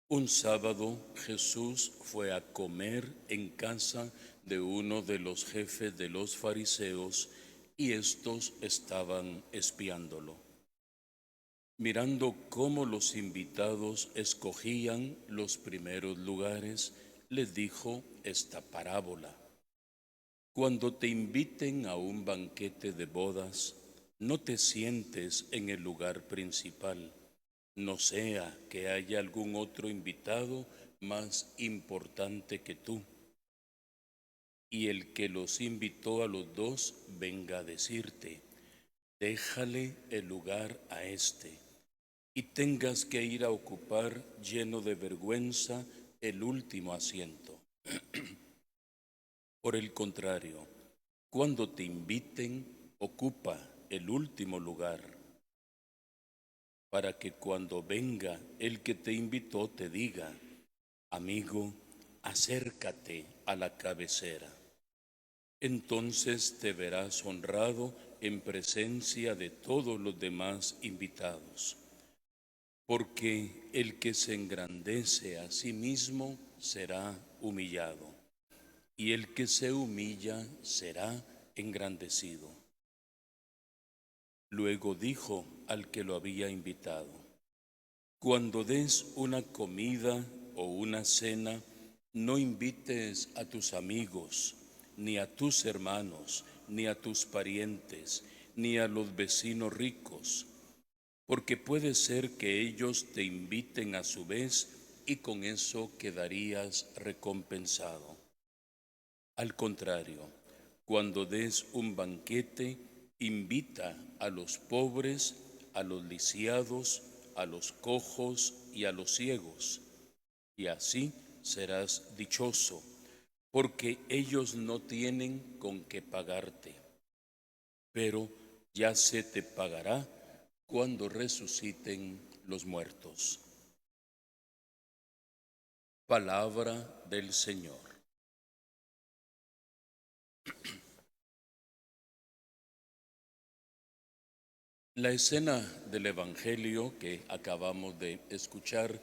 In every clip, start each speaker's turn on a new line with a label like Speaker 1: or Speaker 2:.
Speaker 1: Un sábado Jesús fue a comer en casa de uno de los jefes de los fariseos y estos estaban espiándolo. Mirando cómo los invitados escogían los primeros lugares, les dijo esta parábola. Cuando te inviten a un banquete de bodas, no te sientes en el lugar principal, no sea que haya algún otro invitado más importante que tú, y el que los invitó a los dos venga a decirte, déjale el lugar a este, y tengas que ir a ocupar lleno de vergüenza el último asiento. Por el contrario, cuando te inviten, ocupa el último lugar, para que cuando venga el que te invitó te diga, amigo, acércate a la cabecera. Entonces te verás honrado en presencia de todos los demás invitados, porque el que se engrandece a sí mismo será humillado, y el que se humilla será engrandecido. Luego dijo al que lo había invitado, cuando des una comida o una cena, no invites a tus amigos, ni a tus hermanos, ni a tus parientes, ni a los vecinos ricos, porque puede ser que ellos te inviten a su vez y con eso quedarías recompensado. Al contrario, cuando des un banquete, invita a los pobres, a los lisiados, a los cojos y a los ciegos, y así serás dichoso, porque ellos no tienen con qué pagarte, pero ya se te pagará cuando resuciten los muertos. Palabra del Señor. La escena del Evangelio que acabamos de escuchar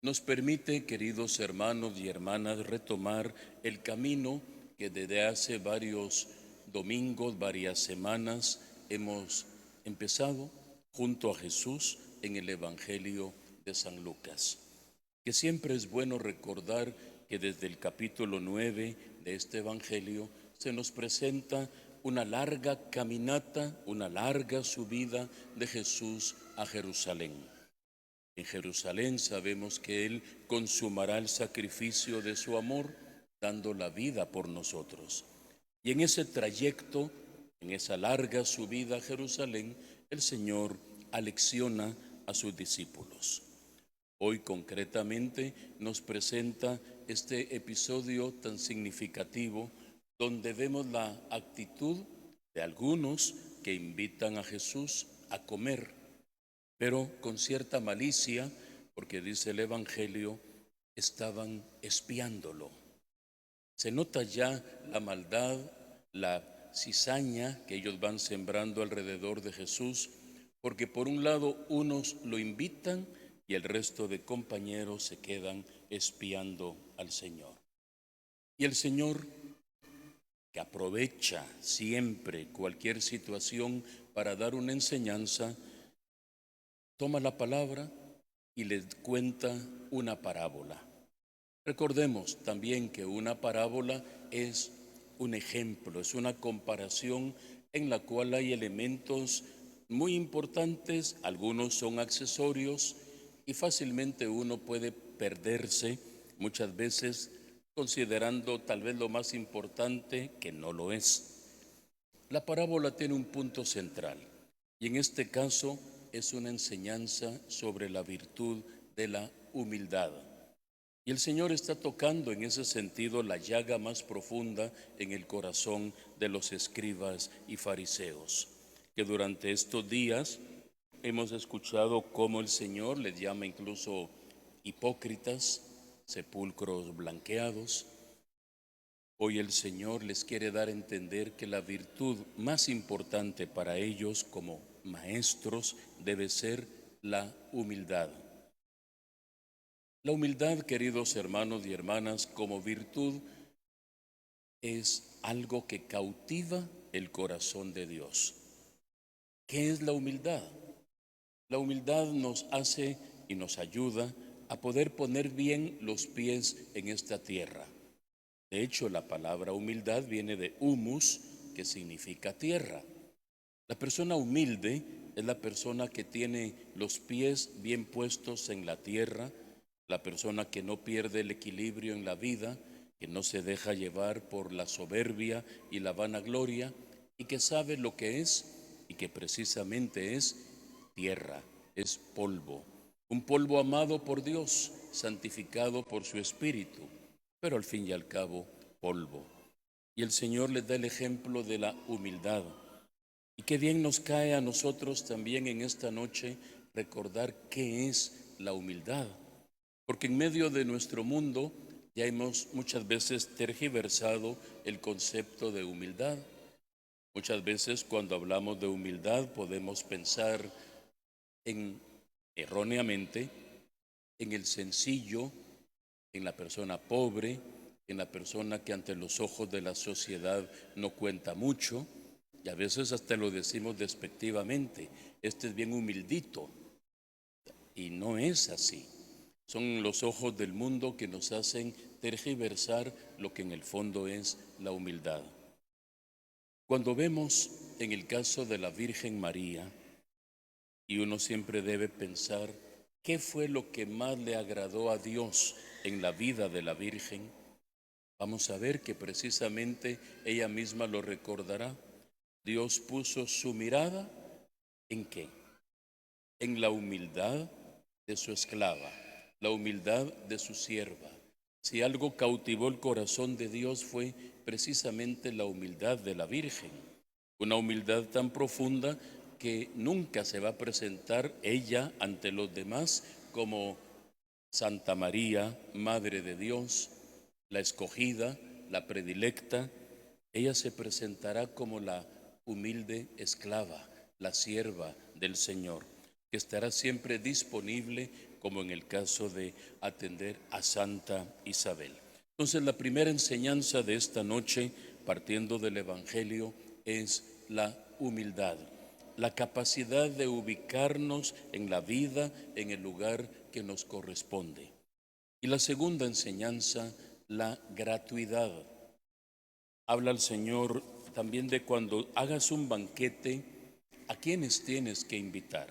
Speaker 1: nos permite, queridos hermanos y hermanas, retomar el camino que desde hace varios domingos, varias semanas, hemos empezado junto a Jesús en el Evangelio de San Lucas. Que siempre es bueno recordar que desde el capítulo 9 de este Evangelio se nos presenta una larga caminata, una larga subida de Jesús a Jerusalén. En Jerusalén sabemos que Él consumará el sacrificio de su amor, dando la vida por nosotros. Y en ese trayecto, en esa larga subida a Jerusalén, el Señor alecciona a sus discípulos. Hoy concretamente nos presenta este episodio tan significativo donde vemos la actitud de algunos que invitan a Jesús a comer, pero con cierta malicia, porque dice el Evangelio, estaban espiándolo. Se nota ya la maldad, la cizaña que ellos van sembrando alrededor de Jesús, porque por un lado unos lo invitan y el resto de compañeros se quedan espiando al Señor. Y el Señor, que aprovecha siempre cualquier situación para dar una enseñanza, toma la palabra y les cuenta una parábola. Recordemos también que una parábola es un ejemplo, es una comparación en la cual hay elementos muy importantes, algunos son accesorios y fácilmente uno puede perderse muchas veces considerando tal vez lo más importante que no lo es. La parábola tiene un punto central y en este caso es una enseñanza sobre la virtud de la humildad. Y el Señor está tocando en ese sentido la llaga más profunda en el corazón de los escribas y fariseos, que durante estos días hemos escuchado cómo el Señor les llama incluso hipócritas, sepulcros blanqueados. Hoy el Señor les quiere dar a entender que la virtud más importante para ellos como maestros debe ser la humildad. La humildad, queridos hermanos y hermanas, como virtud es algo que cautiva el corazón de Dios. ¿Qué es la humildad? La humildad nos hace y nos ayuda a poder poner bien los pies en esta tierra. De hecho, la palabra humildad viene de humus, que significa tierra. La persona humilde es la persona que tiene los pies bien puestos en la tierra, la persona que no pierde el equilibrio en la vida, que no se deja llevar por la soberbia y la vanagloria, y que sabe lo que es y que precisamente es tierra, es polvo, un polvo amado por Dios, santificado por su Espíritu, pero al fin y al cabo polvo. Y el Señor les da el ejemplo de la humildad. Y qué bien nos cae a nosotros también en esta noche recordar qué es la humildad, porque en medio de nuestro mundo ya hemos muchas veces tergiversado el concepto de humildad. Muchas veces cuando hablamos de humildad podemos pensar en, erróneamente, en el sencillo, en la persona pobre, en la persona que ante los ojos de la sociedad no cuenta mucho, y a veces hasta lo decimos despectivamente, este es bien humildito, y no es así. Son los ojos del mundo que nos hacen tergiversar lo que en el fondo es la humildad. Cuando vemos en el caso de la Virgen María, y uno siempre debe pensar qué fue lo que más le agradó a Dios en la vida de la Virgen, vamos a ver que precisamente ella misma lo recordará. Dios puso su mirada ¿en qué? En la humildad de su esclava, la humildad de su sierva. Si algo cautivó el corazón de Dios fue precisamente la humildad de la Virgen, una humildad tan profunda que nunca se va a presentar ella ante los demás como Santa María, Madre de Dios, la escogida, la predilecta. Ella se presentará como la humilde esclava, la sierva del Señor, que estará siempre disponible, como en el caso de atender a Santa Isabel. Entonces, la primera enseñanza de esta noche, partiendo del Evangelio, es la humildad, la capacidad de ubicarnos en la vida, en el lugar que nos corresponde. Y la segunda enseñanza, la gratuidad. Habla el Señor también de cuando hagas un banquete, ¿a quiénes tienes que invitar?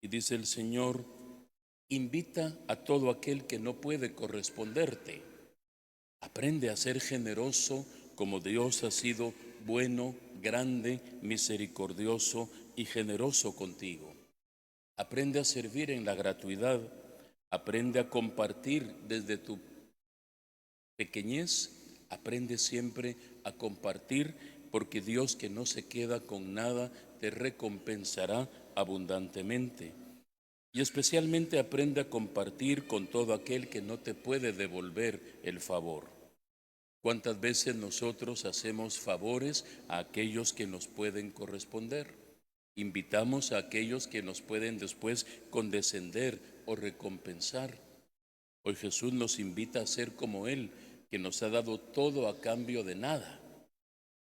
Speaker 1: Y dice el Señor, invita a todo aquel que no puede corresponderte. Aprende a ser generoso como Dios ha sido bueno, grande, misericordioso y generoso contigo. Aprende a servir en la gratuidad. Aprende a compartir desde tu pequeñez. Aprende siempre a compartir, porque Dios, que no se queda con nada, te recompensará abundantemente. Y especialmente aprende a compartir con todo aquel que no te puede devolver el favor. ¿Cuántas veces nosotros hacemos favores a aquellos que nos pueden corresponder? Invitamos a aquellos que nos pueden después condescender o recompensar. Hoy Jesús nos invita a ser como Él, que nos ha dado todo a cambio de nada.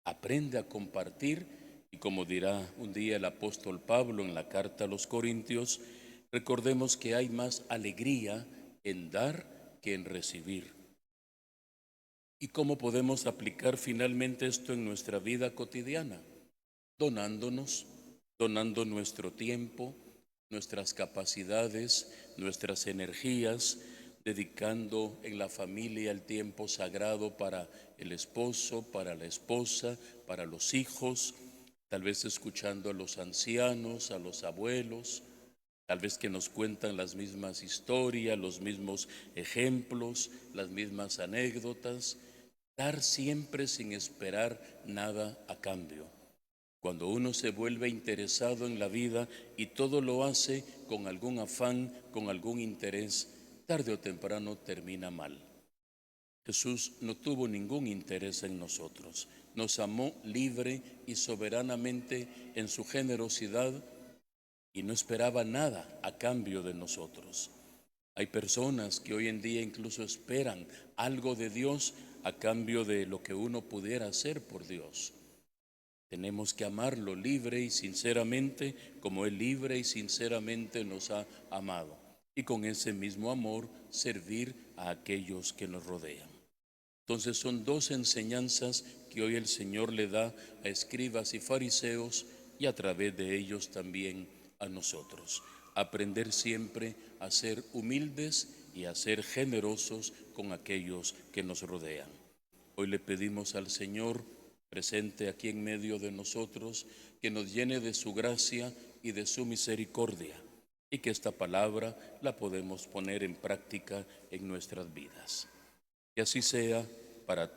Speaker 1: Aprende a compartir y, como dirá un día el apóstol Pablo en la carta a los Corintios, recordemos que hay más alegría en dar que en recibir. ¿Y cómo podemos aplicar finalmente esto en nuestra vida cotidiana? Donándonos, donando nuestro tiempo, nuestras capacidades, nuestras energías, dedicando en la familia el tiempo sagrado para el esposo, para la esposa, para los hijos, tal vez escuchando a los ancianos, a los abuelos, tal vez que nos cuentan las mismas historias, los mismos ejemplos, las mismas anécdotas, dar siempre sin esperar nada a cambio. Cuando uno se vuelve interesado en la vida y todo lo hace con algún afán, con algún interés, tarde o temprano termina mal. Jesús no tuvo ningún interés en nosotros. Nos amó libre y soberanamente en su generosidad y no esperaba nada a cambio de nosotros. Hay personas que hoy en día incluso esperan algo de Dios a cambio de lo que uno pudiera hacer por Dios. Tenemos que amarlo libre y sinceramente, como Él libre y sinceramente nos ha amado. Y con ese mismo amor servir a aquellos que nos rodean. Entonces son dos enseñanzas que hoy el Señor le da a escribas y fariseos y a través de ellos también a nosotros. Aprender siempre a ser humildes y a ser generosos con aquellos que nos rodean. Hoy le pedimos al Señor, presente aquí en medio de nosotros, que nos llene de su gracia y de su misericordia, y que esta palabra la podemos poner en práctica en nuestras vidas. Que así sea para